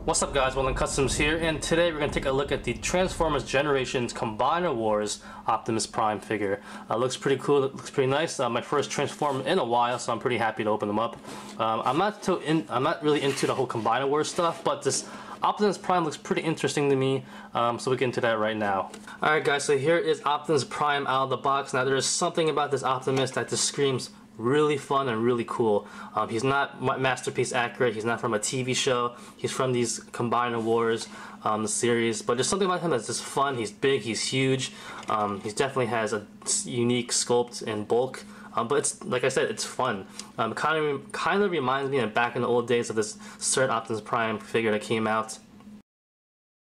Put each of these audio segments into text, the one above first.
What's up guys, Well Customs here, and today we're going to take a look at the Transformers Generations Combiner Wars Optimus Prime figure. Looks pretty cool, it looks pretty nice. My first Transformer in a while, so I'm pretty happy to open them up. I'm not really into the whole Combiner Wars stuff, but this Optimus Prime looks pretty interesting to me, so we'll get into that right now. Alright guys, so here is Optimus Prime out of the box. Now there is something about this Optimus that just screams really fun and really cool. He's not masterpiece accurate, he's not from a TV show, he's from these Combiner Wars the series, but there's something about him that's just fun. He's big, he's huge, he definitely has a unique sculpt and bulk, but it's, like I said, it's fun. Kind of reminds me of back in the old days of this certain Optimus Prime figure that came out.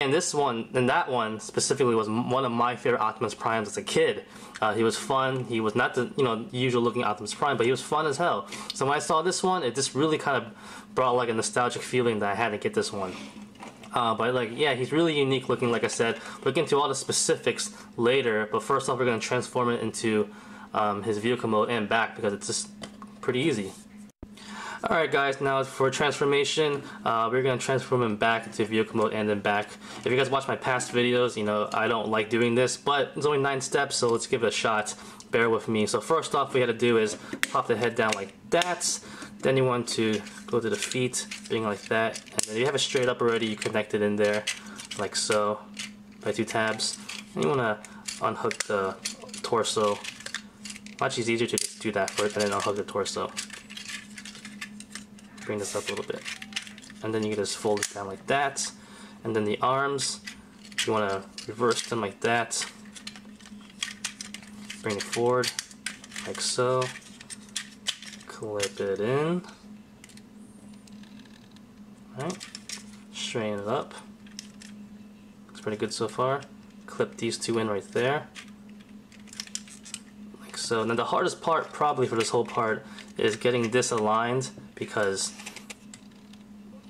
And that one specifically was one of my favorite Optimus Primes as a kid. He was fun. He was not the usual looking Optimus Prime, but he was fun as hell. So when I saw this one, it just really kind of brought like a nostalgic feeling that I had to get this one. But yeah, he's really unique looking. Like I said, we'll get into all the specifics later. But first off, we're going to transform it into his vehicle mode and back because it's just pretty easy. Alright guys, now for transformation, we're going to transform him back into vehicle mode and then back. If you guys watch my past videos, I don't like doing this, but it's only 9 steps, so let's give it a shot. Bear with me. So first off, what we had to do is pop the head down like that. Then you want to go to the feet, being like that. And then you have it straight up already, you connect it in there, like so, by 2 tabs. And you want to unhook the torso. Actually, it's easier to just do that first and then unhook the torso. Bring this up a little bit, and then you can just fold it down like that. And then the arms, you want to reverse them like that, bring it forward like so, clip it in, alright, straighten it up, looks pretty good so far. Clip these 2 in right there, like so. Now the hardest part probably for this whole part is getting this aligned, because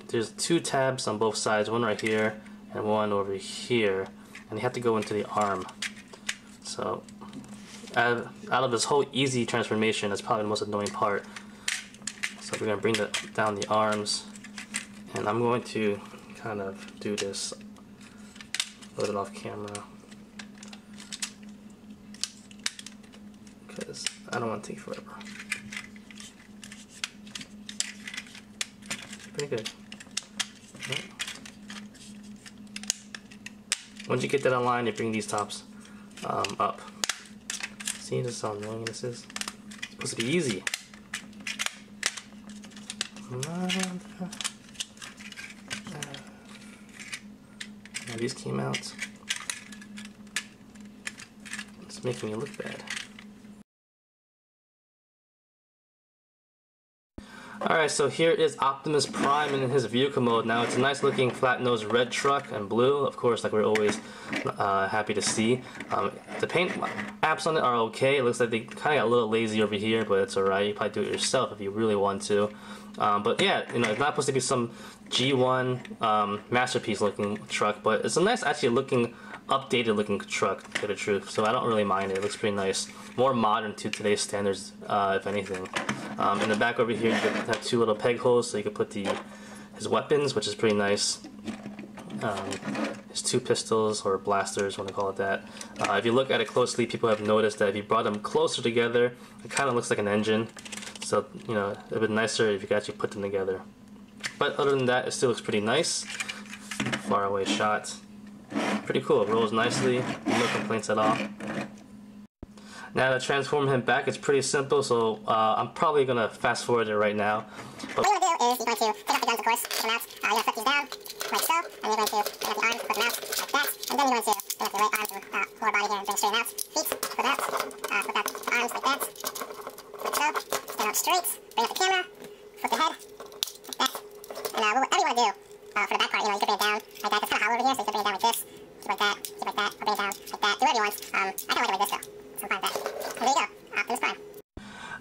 there's 2 tabs on both sides, one right here and one over here, and you have to go into the arm. So out of this whole easy transformation, that's probably the most annoying part. So we're going to bring down the arms, and I'm going to kind of do this a little off camera because I don't want to take forever. Pretty good. Right. Once you get that online, you bring these tops up. See, this is how annoying this is. It's supposed to be easy. Now these came out. It's making me look bad. Alright, so here is Optimus Prime in his vehicle mode. Now it's a nice looking flat nosed red truck and blue, of course, like we're always happy to see. The paint apps on it are okay. It looks like they kind of got a little lazy over here, but it's alright. You probably do it yourself if you really want to. But yeah, it's not supposed to be some G1 masterpiece looking truck, but it's a nice actually looking, updated looking truck, to tell the truth. So I don't really mind it. It looks pretty nice. More modern to today's standards, if anything. In the back over here, you have 2 little peg holes, so you can put his weapons, which is pretty nice. His 2 pistols, or blasters, want to call it that. If you look at it closely, people have noticed that if you brought them closer together, it kind of looks like an engine. So, it would be nicer if you could actually put them together. But other than that, it still looks pretty nice. Far away shot. Pretty cool. It rolls nicely. No complaints at all. Now to transform him back, it's pretty simple, so I'm probably going to fast forward it right now. But what you want to do is you're going to take out the guns, of course, put them out. You're going to flip these down, like so, and you're going to bring out the arms, put them out, like that. And then you're going to bring out the right arm to lower body here and bring it straight out. Feet, put out, flip out the arms like that, like so. Stand up straight, bring up the camera, flip the head, like that. And whatever you want to do for the back part, you can bring it down like that. It's kind of hollow over here, so you can bring it down like this, keep like that, or bring it down like that. Do whatever you want. I kind of like it like this though. So I'm fine with that. And there you go, Optimus Prime.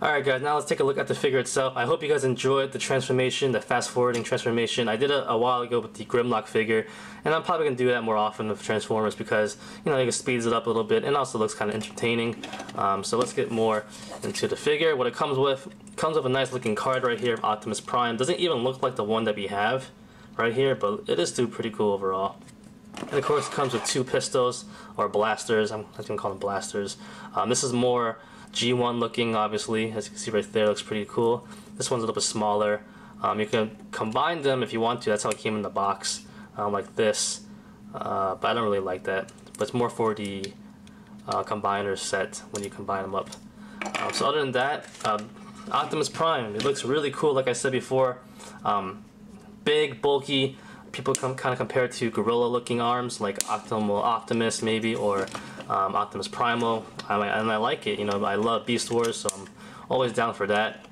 Alright guys, now let's take a look at the figure itself. I hope you guys enjoyed the transformation, the fast forwarding transformation. I did it a while ago with the Grimlock figure, and I'm probably going to do that more often with Transformers because, it speeds it up a little bit and also looks kind of entertaining. So let's get more into the figure. What it comes with a nice looking card right here of Optimus Prime. Doesn't even look like the one that we have. right here, but it is still pretty cool overall. And of course it comes with 2 pistols, or blasters. I'm just gonna call them blasters. This is more G1 looking, obviously. As you can see right there, it looks pretty cool. This one's a little bit smaller. You can combine them if you want to. That's how it came in the box, like this. But I don't really like that. But it's more for the combiner set when you combine them up. So other than that, Optimus Prime, it looks really cool. Like I said before, big, bulky. People kind of compare it to gorilla-looking arms, like Optimus maybe, or Optimus Primal. And I like it. You know, I love Beast Wars, so I'm always down for that.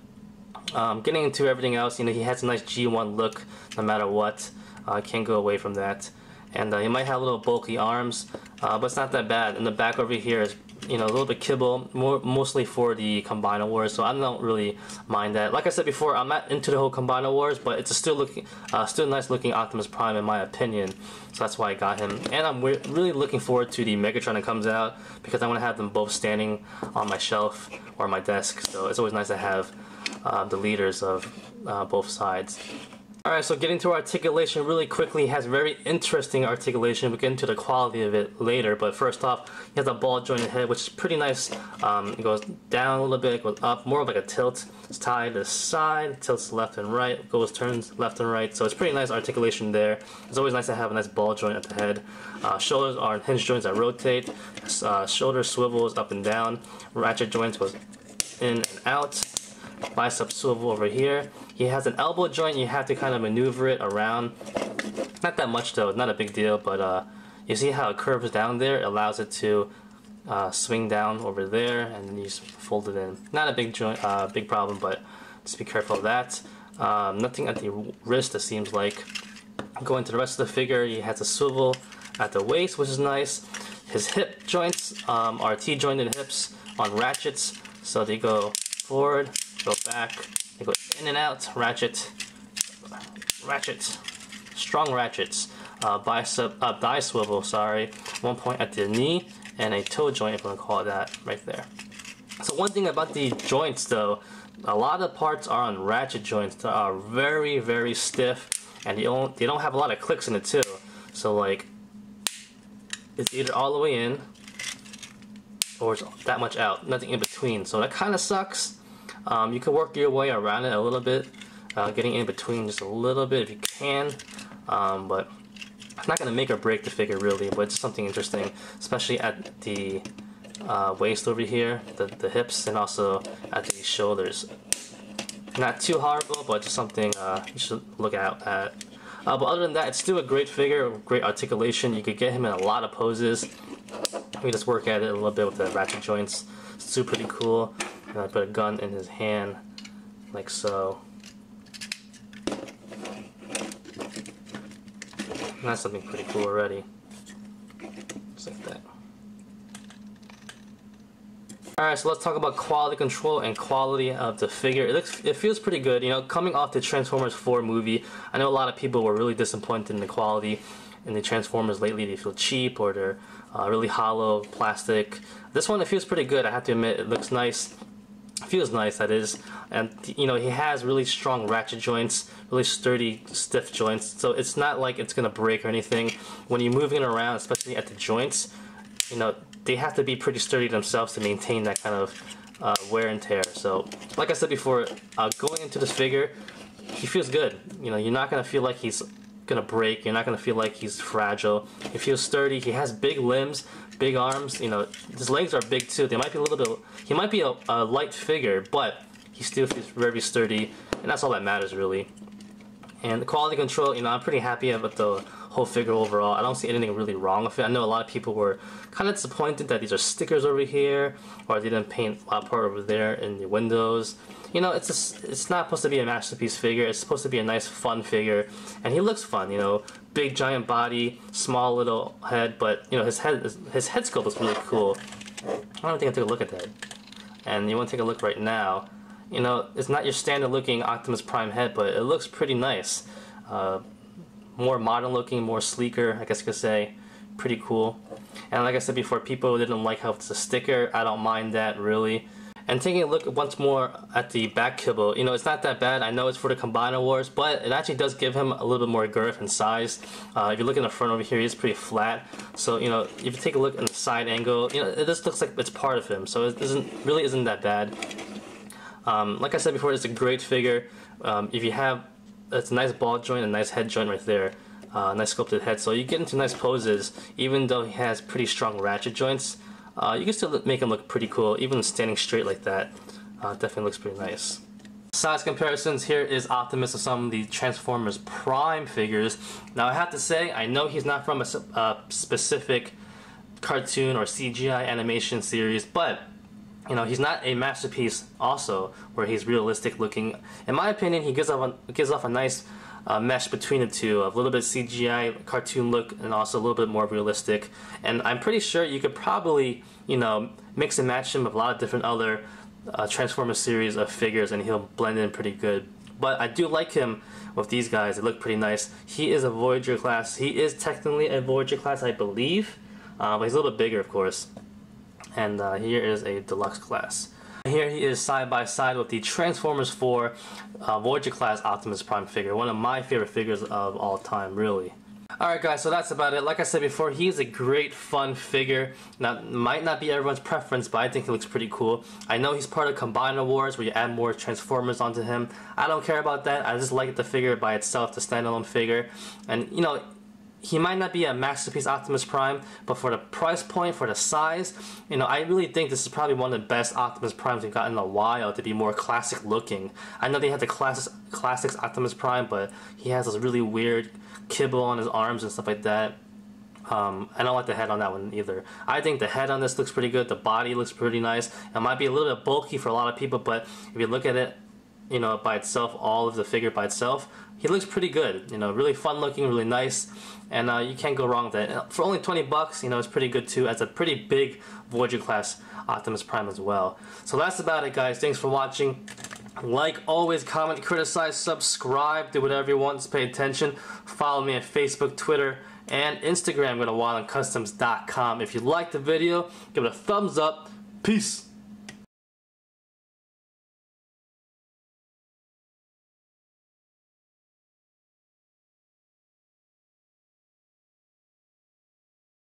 Getting into everything else, you know, he has a nice G1 look no matter what. Can't go away from that. And he might have little bulky arms, but it's not that bad. And the back over here is, you know, a little bit kibble, mostly for the Combiner Wars, so I don't really mind that. Like I said before, I'm not into the whole Combiner Wars, but it's a still nice looking Optimus Prime in my opinion. So that's why I got him. And I'm really looking forward to the Megatron that comes out, because I want to have them both standing on my shelf or my desk. So it's always nice to have the leaders of both sides. Alright, so getting to articulation really quickly, has very interesting articulation. We'll get into the quality of it later, but first off, he has a ball jointed head, which is pretty nice. It goes down a little bit, goes up, more of like a tilt. It's tied to the side, tilts left and right, turns left and right, so it's pretty nice articulation there. It's always nice to have a nice ball joint at the head. Shoulders are hinge joints that rotate, shoulder swivels up and down, ratchet joints goes in and out. Bicep swivel over here. He has an elbow joint, you have to kind of maneuver it around. Not that much though, not a big deal, but you see how it curves down there? It allows it to swing down over there, and then you just fold it in. Not a big joint, big problem, but just be careful of that. Nothing at the wrist, it seems like. Going to the rest of the figure, he has a swivel at the waist, which is nice. His hip joints are T-jointed hips on ratchets, so they go forward, go back, they go in and out, ratchet, strong ratchets, thigh swivel, sorry, one point at the knee, and a toe joint, if I'm gonna call it that, right there. So one thing about the joints though, a lot of parts are on ratchet joints that are very, very stiff, and they don't have a lot of clicks in it too. So like, it's either all the way in, or it's that much out, nothing in between. So that kind of sucks. You can work your way around it a little bit, getting in between just a little bit if you can, but it's not going to make or break the figure really, but it's something interesting, especially at the waist over here, the hips, and also at the shoulders. Not too horrible, but just something you should look out at. But other than that, it's still a great figure, great articulation. You could get him in a lot of poses. We just work at it a little bit with the ratchet joints. It's still pretty cool. And I put a gun in his hand, like so. And that's something pretty cool already. Just like that. Alright, so let's talk about quality control and quality of the figure. It feels pretty good, you know, coming off the Transformers 4 movie. I know a lot of people were really disappointed in the quality in the Transformers lately. They feel cheap, or they're really hollow, plastic. This one, it feels pretty good, I have to admit. It looks nice. Feels nice, that is. And you know, he has really strong ratchet joints, really sturdy, stiff joints, so it's not like it's gonna break or anything. When you're moving it around, especially at the joints, you know, they have to be pretty sturdy themselves to maintain that kind of wear and tear. So like I said before, going into this figure, he feels good. You know, you're not gonna feel like he's gonna break, you're not gonna feel like he's fragile. He feels sturdy. He has big limbs, big arms, you know, his legs are big too. They might be a little bit, he might be a light figure, but he still feels very sturdy, and that's all that matters really. And the quality control, you know, I'm pretty happy with the whole figure overall. I don't see anything really wrong with it. I know a lot of people were kind of disappointed that these are stickers over here, or they didn't paint a part over there in the windows. You know, it's not supposed to be a masterpiece figure. It's supposed to be a nice, fun figure, and he looks fun. You know, big giant body, small little head, but you know, his head sculpt is really cool. I don't think I took a look at that, and you want to take a look right now. You know, it's not your standard looking Optimus Prime head, but it looks pretty nice. More modern looking, more sleeker, I guess you could say. Pretty cool. And like I said before, people didn't like how it's a sticker. I don't mind that really. And taking a look once more at the back kibble, you know, it's not that bad. I know it's for the Combiner Wars, but it actually does give him a little bit more girth and size. If you look in the front over here, he's pretty flat. So, you know, if you take a look in the side angle, you know, it just looks like it's part of him. So it really isn't that bad. Like I said before, it's a great figure. If you have, it's a nice ball joint, a nice head joint right there. Nice sculpted head. So you get into nice poses, even though he has pretty strong ratchet joints. You can still make him look pretty cool, even standing straight like that. Definitely looks pretty nice. Size comparisons, here is Optimus of some of the Transformers Prime figures. Now I have to say, I know he's not from a specific cartoon or CGI animation series, but you know, he's not a masterpiece also, where he's realistic looking. In my opinion, he gives off a nice mesh between the two, of a little bit CGI cartoon look and also a little bit more realistic. And I'm pretty sure you could probably, you know, mix and match him with a lot of different other Transformers series of figures and he'll blend in pretty good. But I do like him with these guys. They look pretty nice. He is a Voyager class. He is technically a Voyager class, I believe, but he's a little bit bigger, of course. And here is a deluxe class. Here he is side by side with the Transformers 4 Voyager class Optimus Prime figure. One of my favorite figures of all time, really. Alright guys, so that's about it. Like I said before, he's a great fun figure. Now, might not be everyone's preference, but I think he looks pretty cool. I know he's part of Combiner Wars, where you add more Transformers onto him. I don't care about that. I just like the figure by itself, the standalone figure. And, you know, he might not be a masterpiece Optimus Prime, but for the price point, for the size, you know, I really think this is probably one of the best Optimus Primes we've gotten in a while to be more classic looking. I know they had the classics Optimus Prime, but he has this really weird kibble on his arms and stuff like that. I don't like the head on that one either. I think the head on this looks pretty good. The body looks pretty nice. It might be a little bit bulky for a lot of people, but if you look at it, you know, by itself, all of the figure by itself, he looks pretty good. You know, really fun looking, really nice, and you can't go wrong with it. For only 20 bucks, you know, it's pretty good too, as a pretty big Voyager class Optimus Prime as well. So that's about it, guys. Thanks for watching. Like always, comment, criticize, subscribe, do whatever you want, just pay attention. Follow me on Facebook, Twitter, and Instagram. Go to wildandcustoms.com. If you liked the video, give it a thumbs up. Peace.